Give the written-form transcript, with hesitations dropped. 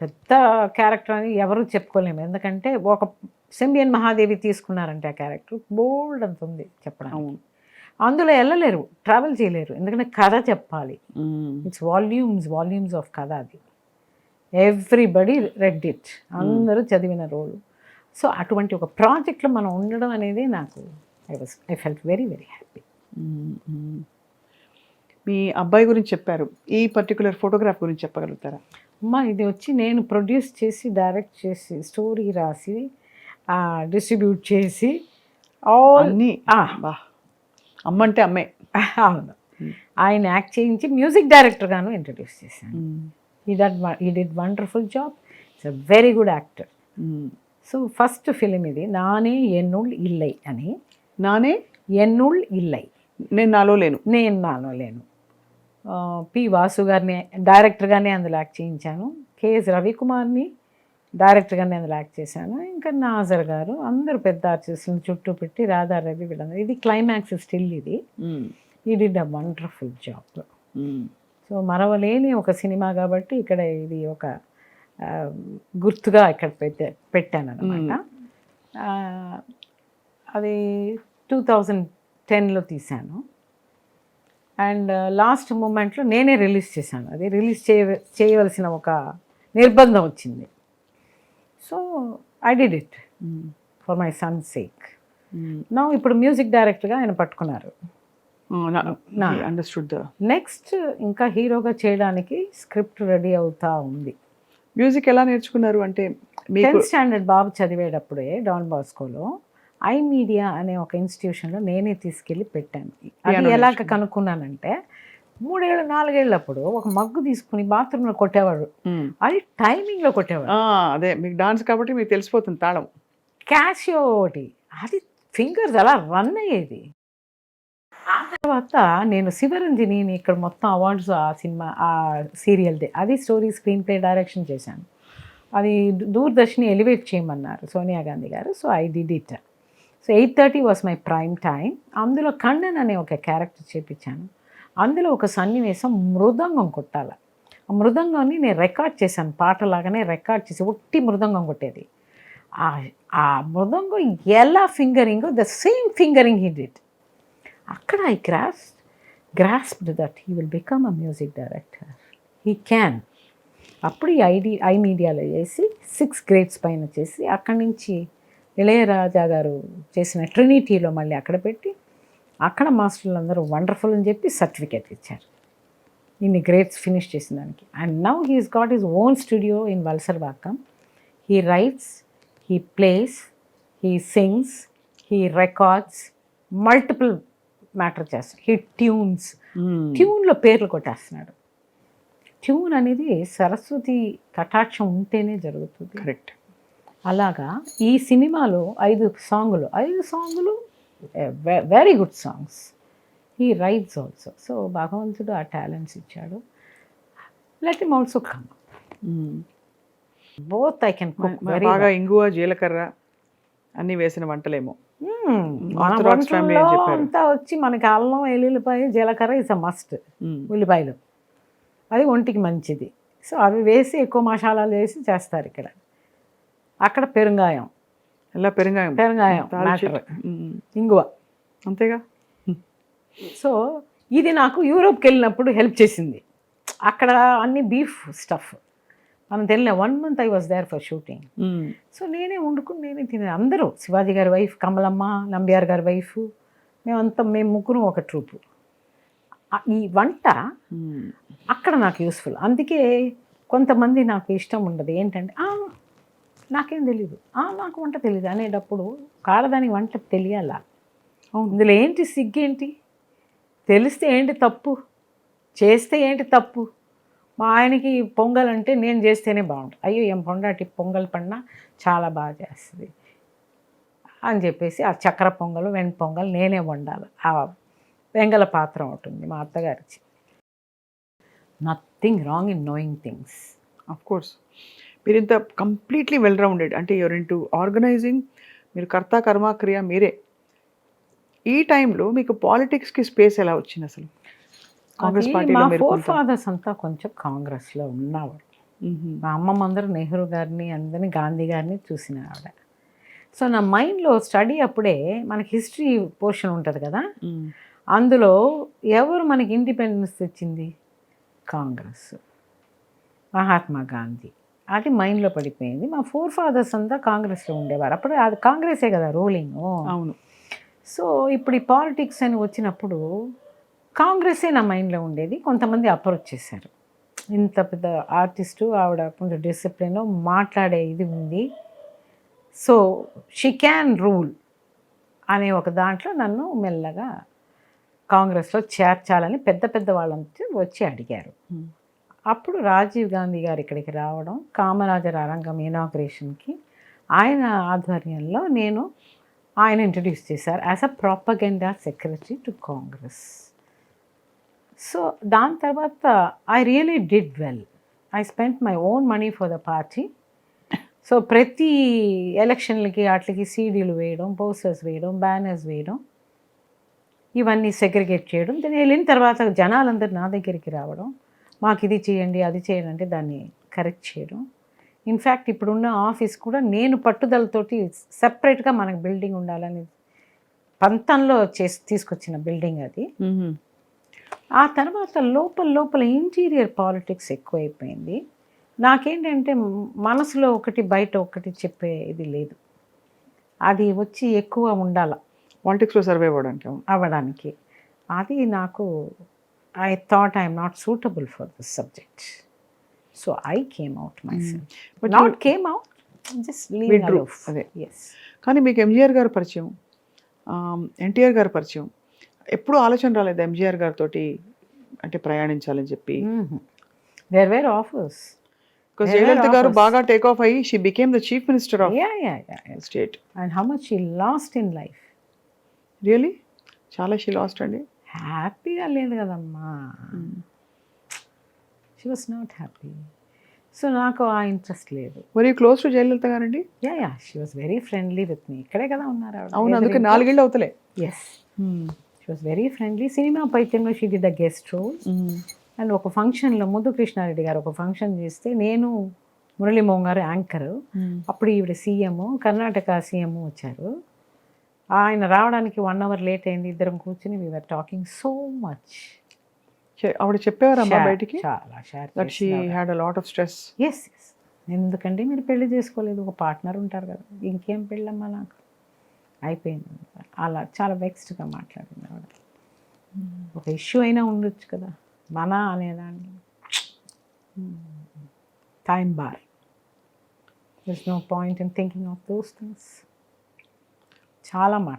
పెద్ద క్యారెక్టర్ అని ఎవరు చెప్పుకోలేము. ఎందుకంటే ఒక సింబియన్ మహాదేవి తీసుకున్నారంటే ఆ క్యారెక్టర్ బోల్డ్ అంత ఉంది చెప్పడానికి. అవును. అందులో ఎళ్ళలేరు, ట్రావెల్ చేయలేరు. ఎందుకంటే కథ చెప్పాలి. ఇట్స్ వాల్యూమ్స్ ఆఫ్ కథ అది. Everybody read it. అందరూ చదివిన రోలు. సో అటువంటి ఒక ప్రాజెక్ట్‌లో మనం ఉండడం అనేది నాకు I felt very very happy. మీ అబ్బాయి గురించి చెప్పారు. ఈ పర్టిక్యులర్ ఫోటోగ్రాఫ్ గురించి చెప్పగలుగుతారా? అమ్మ ఇది వచ్చి నేను ప్రొడ్యూస్ చేసి, డైరెక్ట్ చేసి, స్టోరీ రాసి, డిస్ట్రిబ్యూట్ చేసి అన్నీ బా! అమ్మంటే అమ్మే. అవును. ఆయన యాక్ట్ చేయించి మ్యూజిక్ డైరెక్టర్‌గాను ఇంట్రడ్యూస్ చేశాను. హి did wonderful job. It's a very good actor. So first film ఇది 'నానే ఎన్నుల్ ఇల్లై' అని. 'నానే ఎన్నుల్ ఇల్లై' నేను నాలో లేను. నేను నాలో లేను. పి. వాసు గారిని డైరెక్టర్‌గానే అందులో యాక్ట్ చేయించాను. కెఎస్ రవికుమార్‌ని డైరెక్టర్‌గానే అందులో యాక్ట్ చేశాను. ఇంకా నాజర్ గారు అందరూ పెద్ద ఆర్టిస్టులను చుట్టూ పెట్టి రాధా రవి వీళ్ళందరూ. ఇది క్లైమాక్స్ స్టిల్ ఇది. He did a wonderful job. So మరవలేని ఒక సినిమా కాబట్టి ఇక్కడ ఇది ఒక గుర్తుగా ఇక్కడ పెట్టాను అనమాట. అది 2010లో తీశాను. అండ్ లాస్ట్ మూమెంట్లో నేనే రిలీజ్ చేశాను. అది రిలీజ్ చేయవలసిన ఒక నిర్బంధం వచ్చింది. So I did it for my son sake. నా ఇప్పుడు మ్యూజిక్ డైరెక్టర్గా ఆయన పట్టుకున్నారు. అండర్స్టూడ్. నెక్స్ట్ ఇంకా హీరోగా చేయడానికి స్క్రిప్ట్ రెడీ అవుతా ఉంది. మ్యూజిక్ ఎలా నేర్చుకున్నారు? అంటే 10th స్టాండర్డ్ బాబు చదివేటప్పుడే డాన్ బాస్కోలో ఐ మీడియా అనే ఒక ఇన్స్టిట్యూషన్లో నేనే తీసుకెళ్ళి పెట్టాను. అది ఎలాగ కనుక్కున్నానంటే 3 ఏళ్ళు 4 ఏళ్ళప్పుడు ఒక మగ్గు తీసుకుని బాత్రూంలో కొట్టేవాడు. అది టైమింగ్లో కొట్టేవాడు. అదే మీకు డాన్స్ కాబట్టి మీకు తెలిసిపోతుంది తాళం. క్యాషియో ఒకటి అది ఫింగర్స్ అలా రన్ అయ్యేది. ఆ తర్వాత నేను శివరంజనిని ఇక్కడ మొత్తం అవార్డ్స్ ఆ సినిమా ఆ సీరియల్దే అది స్టోరీ స్క్రీన్ ప్లే డైరెక్షన్ చేశాను. అది దూరదర్శన్ ఎలివేట్ చేయమన్నారు సోనియా గాంధీ గారు. So I did it. So 8:30 was my prime time. అందులో కన్నన్ అనే ఒక క్యారెక్టర్ చేపించాను. అందులో ఒక సన్నివేశం మృదంగం కొట్టాలి. ఆ మృదంగాన్ని నేను రికార్డ్ చేశాను. పాటలాగానే రికార్డ్ చేసి ఒట్టి మృదంగం కొట్టేది. ఆ మృదంగం ఎలా fingering the same fingering he did. అక్కడ I grasped that he will become a music director. He can. అప్పుడు ఈ ఐ మీడియాలో చేసి 6 గ్రేడ్స్ పైన చేసి అక్కడి నుంచి ఇళయరాజా గారు చేసిన ట్రినిటీలో మళ్ళీ అక్కడ పెట్టి అక్కడ మాస్టర్లు అందరూ వండర్ఫుల్ అని చెప్పి సర్టిఫికేట్ ఇచ్చారు ఇన్ని గ్రేడ్స్ ఫినిష్ చేసిన దానికి. And now he's got his own studio in Valasaravakkam. He writes, he plays, he sings, he records, multiple matter చేస్తాడు. హీ ట్యూన్లో పేర్లు కొట్టేస్తున్నాడు. ట్యూన్ అనేది సరస్వతి కటాక్షం ఉంటేనే జరుగుతుంది. కరెక్ట్. అలాగా ఈ సినిమాలో 5 సాంగులు very good songs. He writes also. So భగవంతుడు ఆ టాలెంట్స్ ఇచ్చాడు. Let him also come. Both I can cook very బాగా ఇంగువ, జీలకర్ర అన్నీ వేసిన వంటలేమో. మన వంటల్లో అంతా వచ్చి మనకి అల్లం, ఎల్లుల్లిపాయ, జీలకర్ర ఇస్ అ మస్ట్. ఉల్లిపాయలు అది ఒంటికి మంచిది. సో అవి వేసి ఎక్కువ మసాలాలు వేసి చేస్తారు ఇక్కడ. అక్కడ పెరుగాయం, పెరుగాయం మ్యాటర్, ఇంగువ అంతేగా. సో ఇది నాకు యూరోప్కి వెళ్ళినప్పుడు హెల్ప్ చేసింది. అక్కడ అన్ని బీఫ్ స్టఫ్ మనం తెలియలే. 1 month I was there for shooting. So నేనే వండుకుని నేనే తినే. అందరూ శివాజీ గారి వైఫ్ కమలమ్మ, నంబియార్ గారి వైఫ్, మేము ముగ్గురు ఒక ట్రూపు. ఈ వంట అక్కడ నాకు యూస్ఫుల్. అందుకే కొంతమంది నాకు ఇష్టం ఉండదు ఏంటంటే నాకేం తెలీదు, నాకు వంట తెలియదు అనేటప్పుడు కాడదానికి వంట తెలియాలా? ఇందులో ఏంటి సిగ్గేంటి? తెలిస్తే ఏంటి తప్పు? చేస్తే ఏంటి తప్పు? మా ఆయనకి పొంగల్ అంటే నేను చేస్తేనే బాగుంటుంది. అయ్యో ఏం పొండాటి పొంగల్ పడినా చాలా బాగా చేస్తుంది అని చెప్పేసి ఆ చక్కెర పొంగల్, వెండి పొంగల్ నేనే వండాలి. ఆ వెంగళ పాత్ర ఉంటుంది మా అత్తగారికి. Nothing wrong in knowing things. Of course మీరు ఇంత కంప్లీట్లీ వెల్ రౌండెడ్. అంటే యూర్ ఇంటూ ఆర్గనైజింగ్, మీరు కర్త కర్మ క్రియ మీరే. ఈ టైంలో మీకు పాలిటిక్స్కి స్పేస్ ఎలా వచ్చింది అసలు? కాంగ్రెస్ పార్టీలో మా ఫోర్ ఫాదర్స్ అంతా కొంచెం కాంగ్రెస్లో ఉన్నవారు. మా అమ్మమ్మ అందరూ నెహ్రూ గారిని అందరినీ గాంధీ గారిని చూసిన ఆవిడ. సో నా మైండ్లో స్టడీ అప్పుడే మనకి హిస్టరీ పోర్షన్ ఉంటుంది కదా, అందులో ఎవరు మనకి ఇండిపెండెన్స్ తెచ్చింది? కాంగ్రెస్, మహాత్మా గాంధీ. అది మైండ్లో పడిపోయింది. మా ఫోర్ ఫాదర్స్ అంతా కాంగ్రెస్లో ఉండేవారు. అప్పుడు అది కాంగ్రెసే కదా రూలింగ్. అవును. సో ఇప్పుడు ఈ పాలిటిక్స్ అని వచ్చినప్పుడు కాంగ్రెసే నా మైండ్లో ఉండేది. కొంతమంది అప్రోచ్ చేశారు, ఇంత పెద్ద ఆర్టిస్టు ఆవిడ, కొంచెం డిసిప్లిన్, మాట్లాడే ఇది ఉంది, సో షీ క్యాన్ రూల్ అనే ఒక దాంట్లో నన్ను మెల్లగా కాంగ్రెస్లో చేర్చాలని పెద్ద పెద్ద వాళ్ళంతా వచ్చి అడిగారు. అప్పుడు రాజీవ్ గాంధీ గారు ఇక్కడికి రావడం, కామరాజర్ అరంగం ఇనాగ్రేషన్కి ఆయన ఆధ్వర్యంలో ఆయన ఇంట్రడ్యూస్ చేశారు as a propaganda secretary to Congress. So దాని తర్వాత I really did well. I spent my own money for the party. So ప్రతి ఎలక్షన్లకి వాటికి సీడీలు వేయడం, పోస్టర్స్ వేయడం, బ్యానర్స్ వేయడం, ఇవన్నీ సెగ్రిగేట్ చేయడం. దాన్ని వెళ్ళిన తర్వాత జనాలందరూ నా దగ్గరికి రావడం, మాకు ఇది చేయండి అది చేయండి అంటే దాన్ని కరెక్ట్ చేయడం. ఇన్ఫ్యాక్ట్ ఇప్పుడున్న ఆఫీస్ కూడా నేను పట్టుదలతోటి సెపరేట్గా మనకు బిల్డింగ్ ఉండాలని పంతంలో తీసుకొచ్చిన బిల్డింగ్ అది. ఆ తర్వాత లోపల ఇంటీరియర్ పాలిటిక్స్ ఎక్కువైపోయింది. నాకేంటంటే మనసులో ఒకటి బయట ఒకటి చెప్పే ఇది లేదు, అది వచ్చి ఎక్కువ ఉండాల పాలిటిక్స్లో సర్వే అవ్వడానికి. అది నాకు I thought I'm not suitable for this subject. So I came out myself. Not came out, just leave aloof. అదే. ఎస్. కానీ మీకు ఎంజీఆర్ గారు పరిచయం, ఎన్టీఆర్ గారు పరిచయం, ఎప్పుడు ఆలోచన రాలేదు ఎంజీఆర్ గారితో అంటే ప్రయాణించాలని చెప్పి? There were offers. Because Jayalalithaa గారు బాగా టేక్ ఆఫ్ అయ్యి she became the chief minister of state. And how much she lost in life. Really చాలా షీ లాస్ట్ అండి. హ్యాపీగా లేదు కదమ్మా, she was not happy. So నాకు ఆ ఇంట్రెస్ట్ లేదు. మరి క్లోజ్ టు జయలలిత గారండి? Yeah she was very friendly with me. ఇక్కడే కదా ఉన్నారు ఆవిడ. అవును, అందుకే 4 ఏళ్ళు అవుతలే. Yes, she was very friendly. Cinema పైత్యంలో she did the guest role. And ఒక ఫంక్షన్లో ముద్దు కృష్ణారెడ్డి గారు ఒక ఫంక్షన్ చేస్తే నేను, మురళీమోహన్ గారు యాంకరు, అప్పుడు ఈవిడ సీఎం, కర్ణాటక సీఎం వచ్చారు. ఆయన రావడానికి 1 hour లేట్ అయింది. ఇద్దరం కూర్చుని we were talking so much. ఆవిడ చెప్పేవారమ్మా బయటికి చాలా share that she had a lot of stress. Yes. ఎందుకంటే మీరు పెళ్లి చేసుకోలేదు, ఒక పార్ట్నర్ ఉంటారు కదా, ఇంకేం పెళ్ళమ్మా నాకు అయిపోయింది. అలా చాలా వెక్స్డ్గా మాట్లాడింది ఆవిడ. ఒక ఇష్యూ అయినా ఉండొచ్చు కదా మన అనేదాన్ని. Time bar. There is no point in thinking of those things. చాలా మాట్లాడారు.